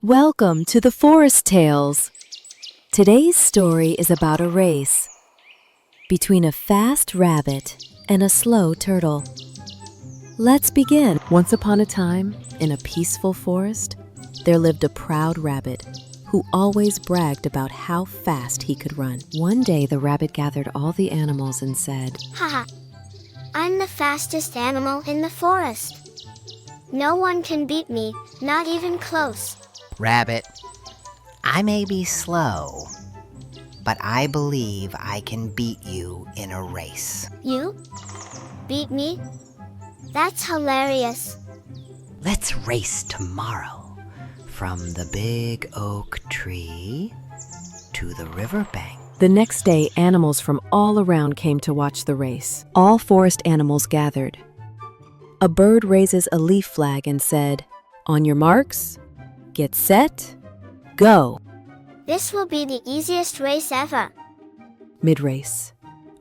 Welcome to the Forest Tales. Today's story is about a race between a fast rabbit and a slow turtle. Let's begin. Once upon a time, in a peaceful forest, there lived a proud rabbit who always bragged about how fast he could run. One day, the rabbit gathered all the animals and said, Haha, I'm the fastest animal in the forest. No one can beat me, not even close. Rabbit, I may be slow, but I believe I can beat you in a race. You? Beat me? That's hilarious. Let's race tomorrow from the big oak tree to the riverbank. The next day, animals from all around came to watch the race. All forest animals gathered. A bird raises a leaf flag and said, "On your marks, get set, go." This will be the easiest race ever. Mid-race,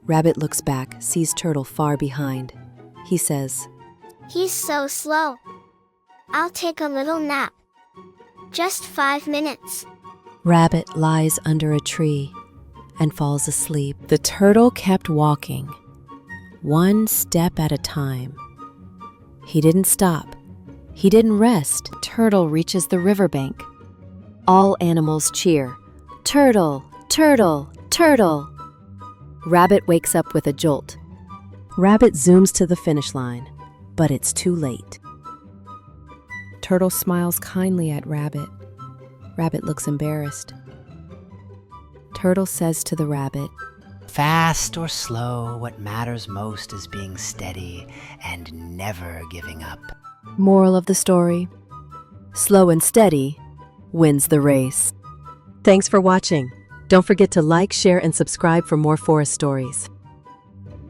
Rabbit looks back, sees Turtle far behind. He says, He's so slow. I'll take a little nap. Just 5 minutes. Rabbit lies under a tree and falls asleep. The turtle kept walking, one step at a time. He didn't stop. He didn't rest. Turtle reaches the riverbank. All animals cheer. Turtle, turtle, turtle. Rabbit wakes up with a jolt. Rabbit zooms to the finish line, but it's too late. Turtle smiles kindly at Rabbit. Rabbit looks embarrassed. Turtle says to the rabbit, Fast or slow, what matters most is being steady and never giving up. Moral of the story: slow and steady wins the race. Thanks for watching. Don't forget to like, share, and subscribe for more forest stories.